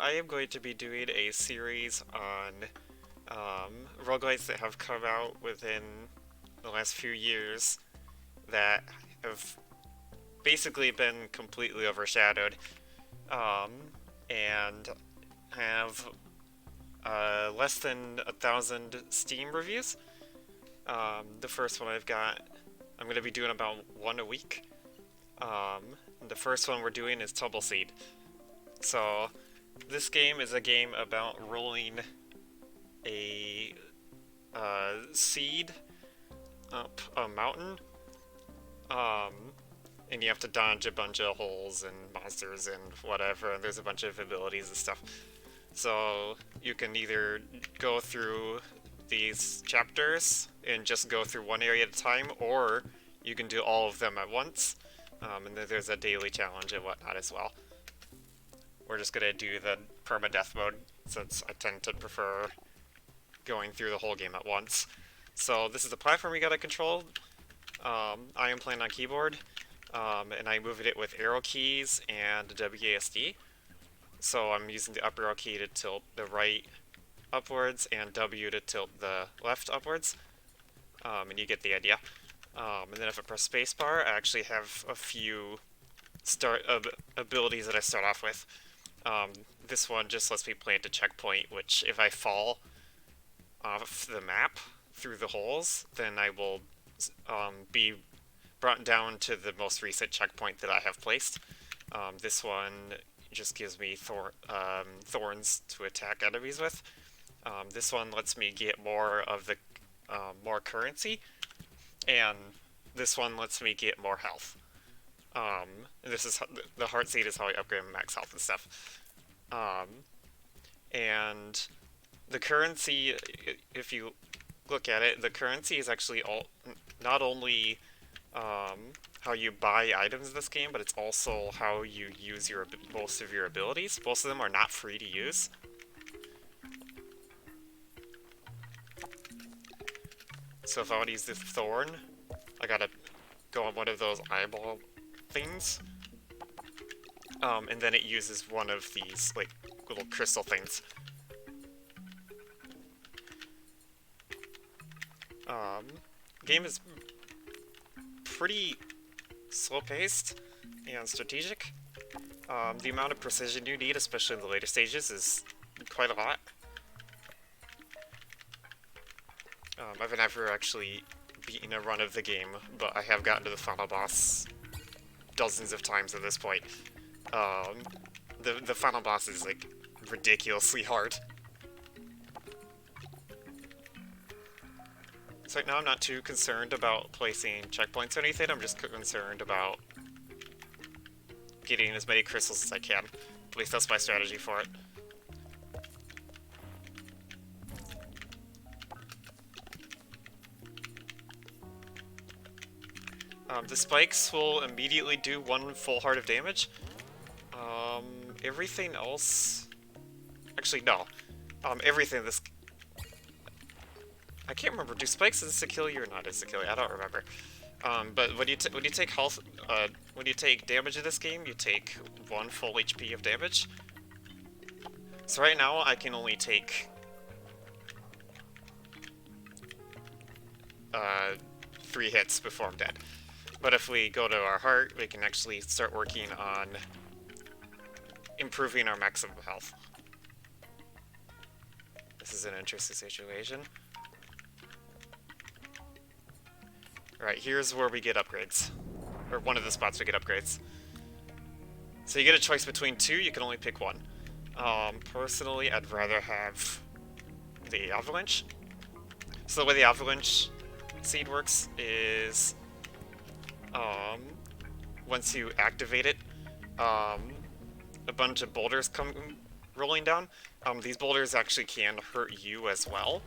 I am going to be doing a series on roguelites that have come out within the last few years that have basically been completely overshadowed um, and have less than 1,000 Steam reviews. The first one I'm going to be doing about one a week. The first one we're doing is TumbleSeed. So, this game is a game about rolling a seed up a mountain, um, and you have to dodge a bunch of holes and monsters and whatever, and there's a bunch of abilities and stuff. So, you can either go through these chapters and just go through one area at a time, or you can do all of them at once, and then there's a daily challenge and whatnot as well. We're just gonna do the permadeath mode, since I tend to prefer going through the whole game at once. So this is the platform we gotta control. I am playing on keyboard, and I moved it with arrow keys and WASD. So I'm using the up arrow key to tilt the right upwards and W to tilt the left upwards, and you get the idea. And then if I press spacebar, I actually have a few abilities that I start off with. This one just lets me plant a checkpoint, which if I fall off the map through the holes, then I will be brought down to the most recent checkpoint that I have placed. This one just gives me thorns to attack enemies with. This one lets me get more of the more currency, and this one lets me get more health. This is the heart seed is how I upgrade my max health and stuff. And the currency, if you look at it, the currency is actually not only how you buy items in this game, but it's also how you use most of your abilities. Most of them are not free to use. So if I want to use the thorn, I gotta go on one of those eyeball things, and then it uses one of these like little crystal things. Game is pretty slow-paced and strategic. The amount of precision you need, especially in the later stages, is quite a lot. I've never actually beaten a run of the game, but I have gotten to the final boss dozens of times at this point. The final boss is like ridiculously hard. So right now I'm not too concerned about placing checkpoints or anything, I'm just concerned about getting as many crystals as I can. At least that's my strategy for it. The spikes will immediately do one full heart of damage. Everything else... Actually, no. Everything this... I can't remember. Do spikes insta-kill you or not insta-kill you? I don't remember. But when you take health... when you take damage in this game, you take 1 full HP of damage. So right now, I can only take... 3 hits before I'm dead. But if we go to our heart, we can actually start working on improving our maximum health. This is an interesting situation. Alright, here's where we get upgrades. Or one of the spots we get upgrades. So you get a choice between 2, you can only pick 1. Personally, I'd rather have the avalanche. So the way the avalanche seed works is... once you activate it, a bunch of boulders come rolling down. These boulders actually can hurt you as well.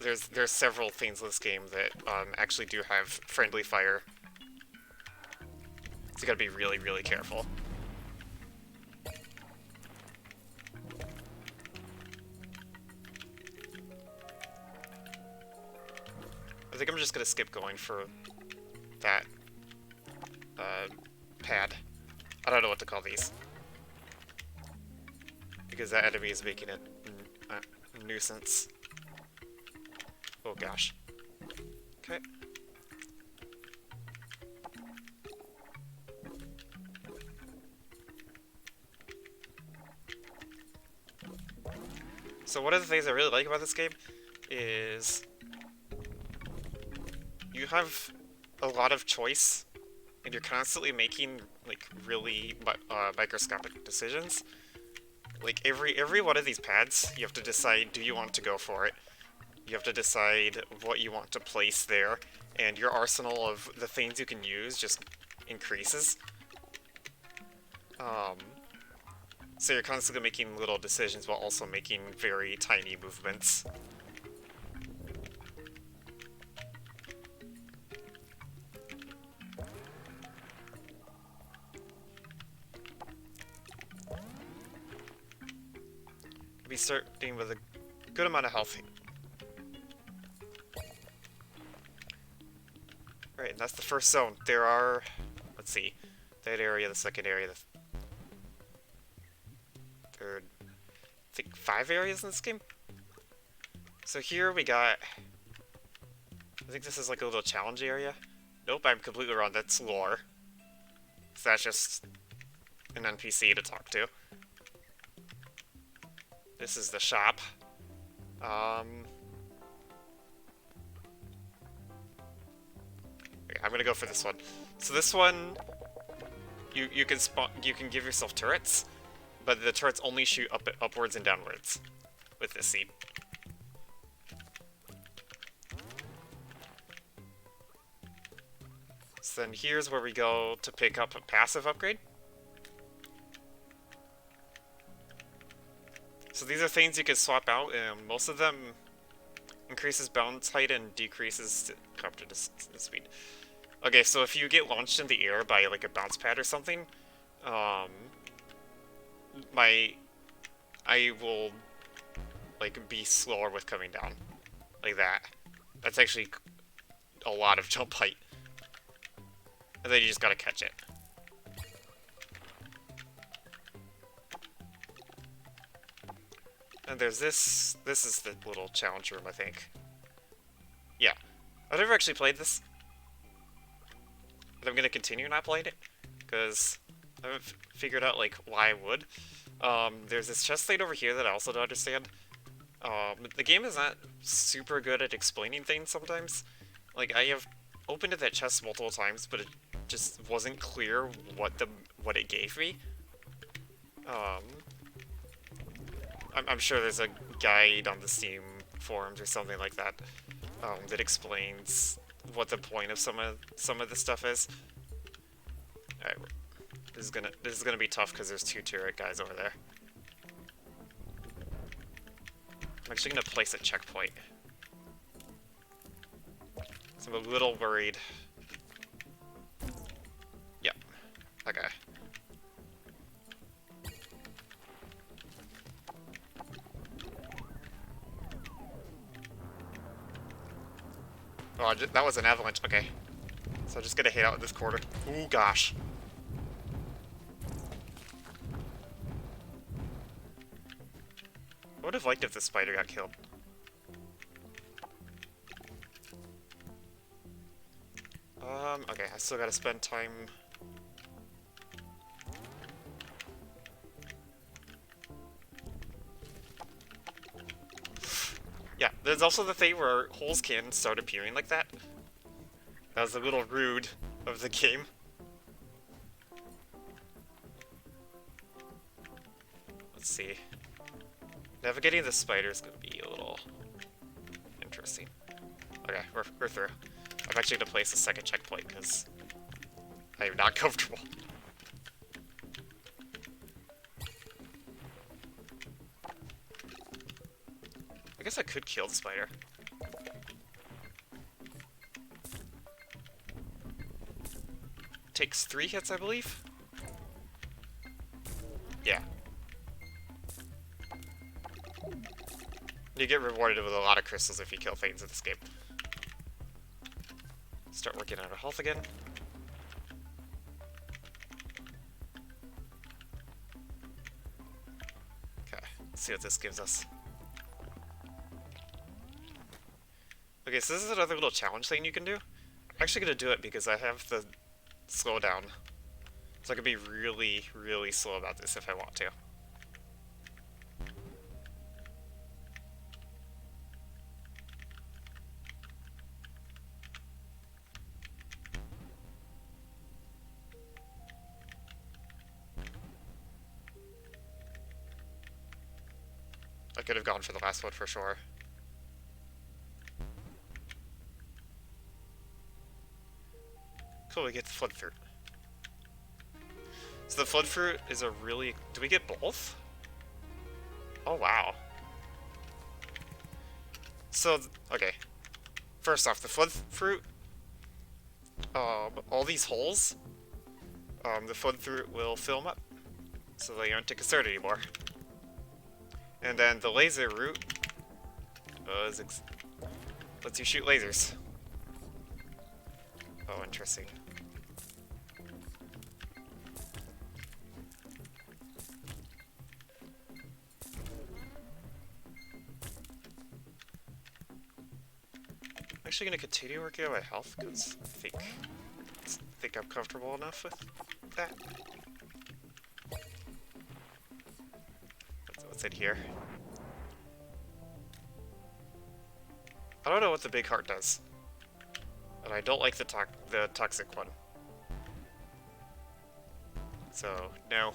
There's several things in this game that actually do have friendly fire. So you gotta be really, really careful. I think I'm just gonna skip going for that pad. I don't know what to call these. because that enemy is making it a nuisance. Oh gosh. Okay. So one of the things I really like about this game is you have a lot of choice, and you're constantly making like really microscopic decisions. Like every one of these pads, you have to decide, do you want to go for it? You have to decide what you want to place there, and your arsenal of the things you can use just increases. So you're constantly making little decisions while also making very tiny movements. We starting with a good amount of health. Right, and that's the first zone. There are, let's see, that area, the second area, the third, I think 5 areas in this game. So here we got, I think this is like a little challenge area. Nope, I'm completely wrong. That's lore. So that's just an NPC to talk to. This is the shop. Okay, I'm gonna go for this one. So this one, you can give yourself turrets, but the turrets only shoot upwards and downwards with this seed. So then here's where we go to pick up a passive upgrade. So these are things you can swap out, and most of them increases bounce height and decreases copter speed. Okay, so if you get launched in the air by like a bounce pad or something, I will like be slower with coming down, like that. That's actually a lot of jump height, and then you just gotta catch it. And there's this. This is the little challenge room, I think. Yeah, I've never actually played this, but I'm gonna continue not playing it because I haven't figured out like why I would. There's this chest plate over here that I also don't understand. The game is not super good at explaining things sometimes. Like, I have opened that chest multiple times, but it just wasn't clear what it gave me. I'm sure there's a guide on the Steam forums or something like that that explains what the point of some of this stuff is. Alright, this is gonna be tough because there's 2 turret guys over there. I'm actually gonna place a checkpoint. So I'm a little worried. Yep. Okay. Oh, that was an avalanche. Okay. So I'm just gonna hit out this corner. Ooh, gosh. I would have liked if the spider got killed. Okay, I still gotta spend time. Yeah, there's also the thing where holes can start appearing like that. That was a little rude of the game. Let's see. Navigating the spider is going to be a little interesting. Okay, we're through. I'm actually going to place a second checkpoint because I am not comfortable. I guess I could kill the spider. Takes 3 hits, I believe? Yeah. You get rewarded with a lot of crystals if you kill things in this game. Start working on our health again. Okay. see what this gives us. Okay, so this is another little challenge thing you can do. I'm actually gonna do it because I have the slowdown. So I can be really, really slow about this if I want to. I could have gone for the last one for sure. Cool, we get the flood fruit. So the flood fruit is a really... Do we get both? Oh, wow. So, okay. First off, the flood fruit... all these holes... the flood fruit will fill them up. So they aren't a concern anymore. And then the laser root... lets you shoot lasers. Oh, interesting. I'm actually going to continue working on my health because I think I'm comfortable enough with that. What's in here? I don't know what the big heart does, and I don't like the toxic one. So no.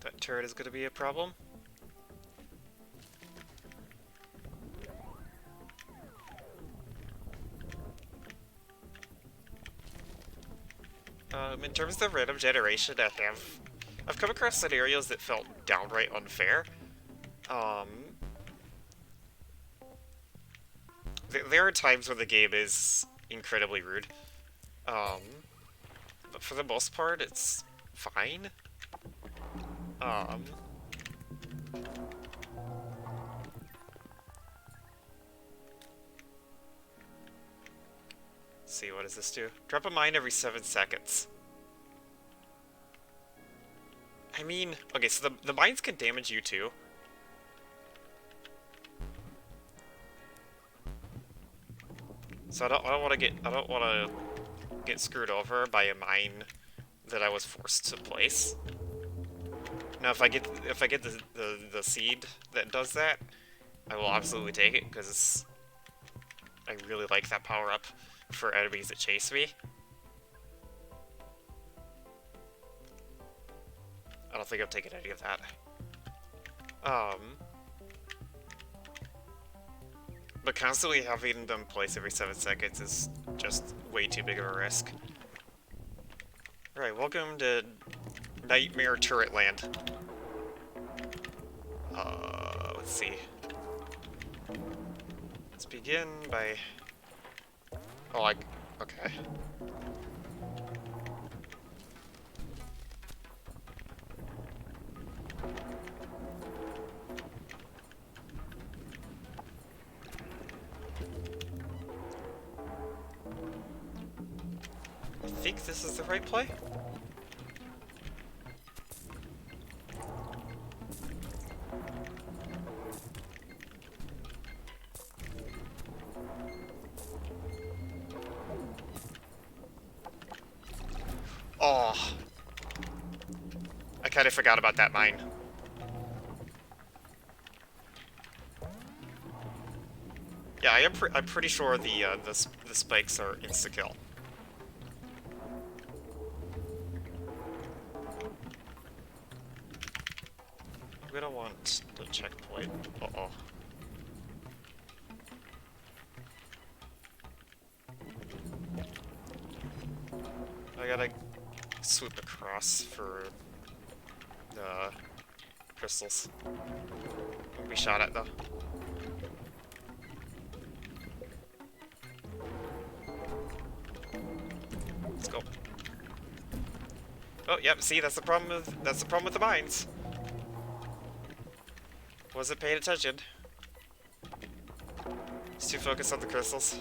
That turret is going to be a problem. In terms of random generation, I've come across scenarios that felt downright unfair. There are times when the game is incredibly rude. But for the most part, it's fine. Let's see, what does this do? Drop a mine every 7 seconds. I mean, okay, so the mines can damage you too. So I don't want to get screwed over by a mine that I was forced to place. Now, if I get the seed that does that, I will absolutely take it because I really like that power up for enemies that chase me. I don't think I'm taking any of that. But constantly having them place every 7 seconds is just way too big of a risk. Alright, welcome to Nightmare Turret Land. Let's see. Let's begin by... Oh, okay. I think this is the right play. Oh, I kind of forgot about that mine. Yeah, I'm pretty sure the spikes are insta-kill. gonna want the checkpoint. Uh-oh. I gotta swoop across for the crystals. We shot at though. Let's go. Oh, yep. See, that's the problem with the mines. Wasn't paying attention. Just too focused on the crystals.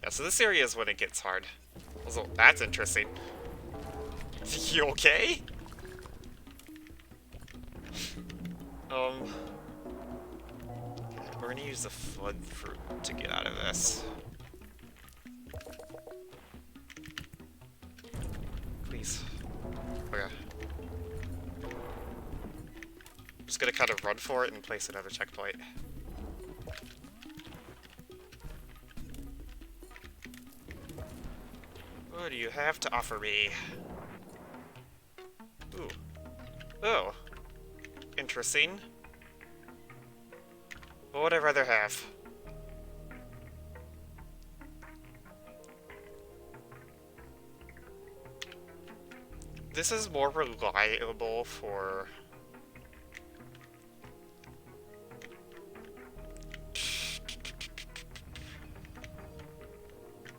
Yeah, so this area is when it gets hard. Also, that's interesting. You okay? Okay, we're gonna use the flood fruit to get out of this. Please. Okay. I'm just gonna kind of run for it and place another checkpoint. What do you have to offer me? Ooh. Oh. Interesting. What would I rather have? This is more reliable for...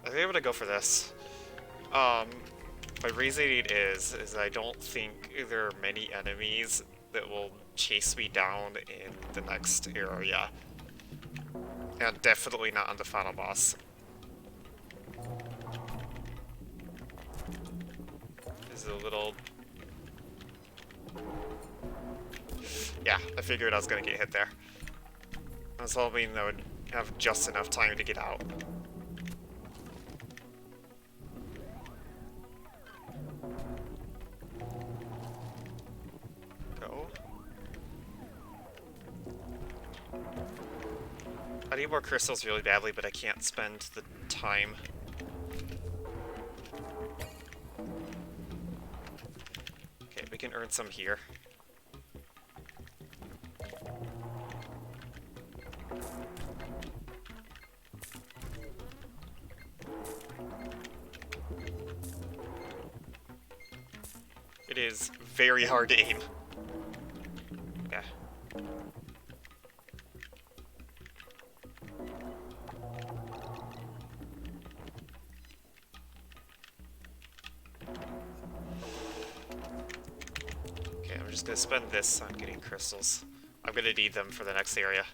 I think I'm gonna go for this. My reasoning is I don't think there are many enemies that will chase me down in the next area. And definitely not on the final boss. This is a little... Yeah, I figured I was gonna get hit there. I was hoping I would have just enough time to get out. I need more crystals really badly, but I can't spend the time. Okay, we can earn some here. It is very hard to aim. Okay. I'm just gonna spend this on getting crystals. I'm gonna need them for the next area,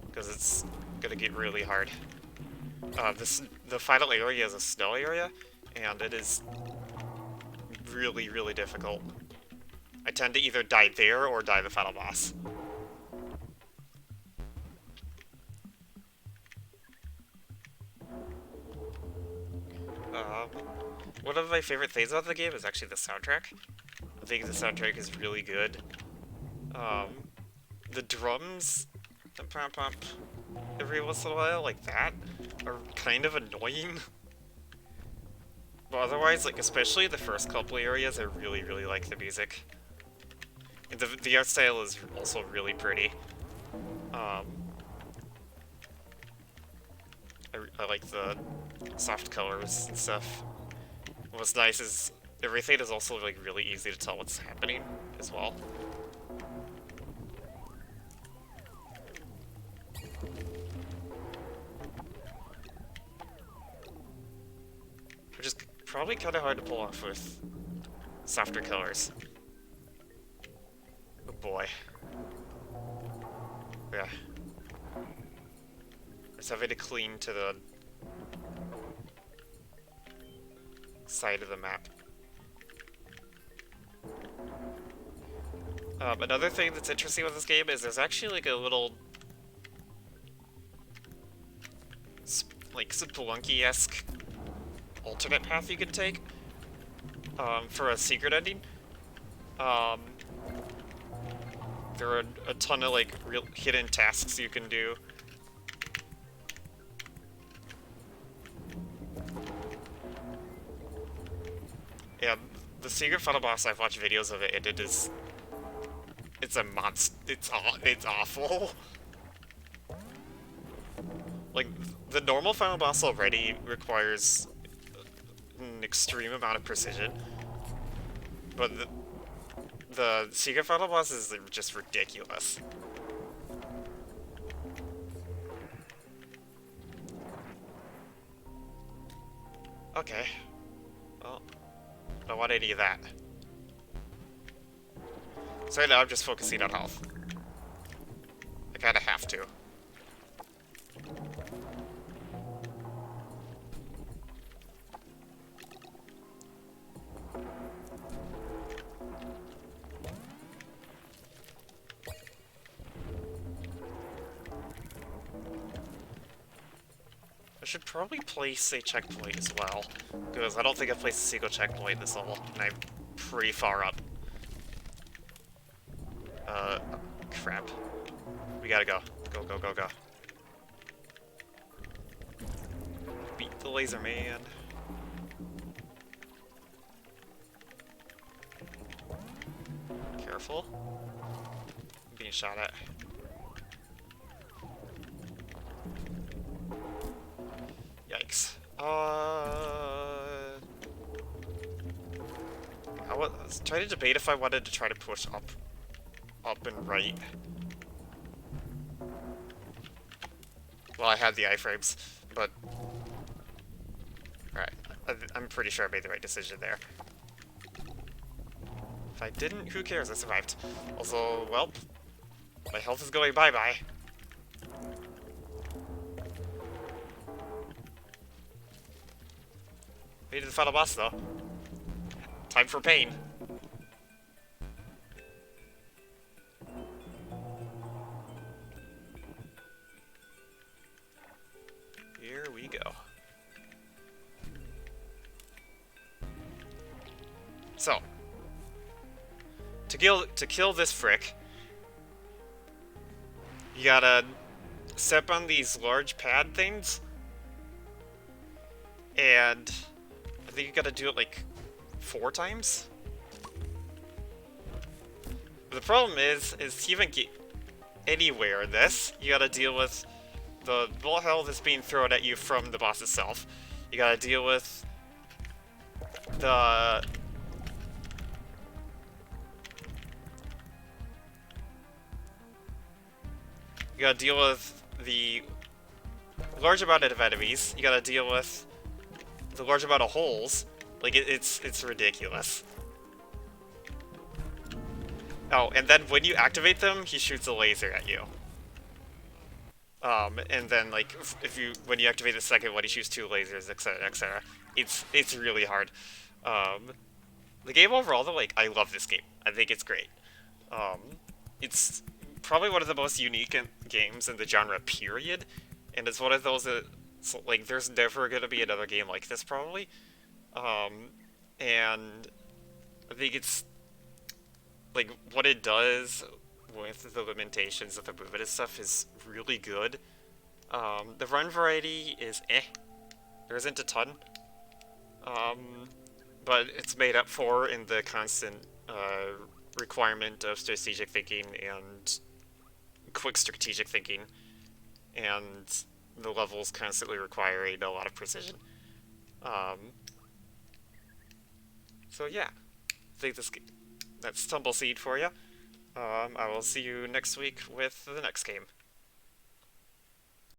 because it's gonna get really hard. The final area is a snow area, and it is really, really difficult. I tend to either die there or die the final boss. One of my favorite things about the game is actually the soundtrack. I think the soundtrack is really good. The drums, the pop pop, every once in a while, like that, are kind of annoying. But otherwise, like, especially the first couple areas, I really, really like the music. And the art style is also really pretty. I like the soft colors and stuff. What's nice is everything is also like really easy to tell what's happening as well. Which is probably kind of hard to pull off with softer colors. Oh boy. Yeah. Just having to cling to the side of the map. Another thing that's interesting with this game is there's actually like a little like Spelunky-esque alternate path you can take for a secret ending. There are a ton of like real hidden tasks you can do. Yeah, the secret final boss, I've watched videos of it, and it is it's a monster. It's awful. Like, the normal final boss already requires an extreme amount of precision, but the secret final boss is just ridiculous. Okay. Well, I don't want any of that. So right now I'm just focusing on health. I kinda have to. I should probably place a checkpoint as well, because I don't think I've placed a single checkpoint in this level, and I'm pretty far up. Crap. We gotta go. Go, go, go, go. Beat the laser man. Careful. I'm being shot at. Yikes. I was trying to debate if I wanted to try to push up and right. Well, I had the iframes, but... Alright, I'm pretty sure I made the right decision there. If I didn't, who cares? I survived. Also, well, my health is going bye-bye. Made it to the final boss, though. Time for pain. Here we go. So, to kill this frick, you gotta step on these large pad things, and I think you gotta do it like 4 times. The problem is to even get anywhere in this, you gotta deal with the bullet hell that's being thrown at you from the boss itself. You gotta deal with the... You gotta deal with the large amount of enemies. You gotta deal with the large amount of holes. Like, it's ridiculous. Oh, and then when you activate them, he shoots a laser at you. And then, like, when you activate the second one, he shoots 2 lasers, etc., etc. It's really hard. The game overall, though, like, I love this game. I think it's great. It's probably one of the most unique games in the genre, period. And it's one of those that, like, there's never gonna be another game like this, probably. And I think it's, like, what it does with the limitations of the movement and stuff is really good. The run variety is eh. There isn't a ton. But it's made up for in the constant requirement of strategic thinking and quick strategic thinking. And the levels constantly requiring a lot of precision. So yeah, I think that's TumbleSeed for you. I will see you next week with the next game.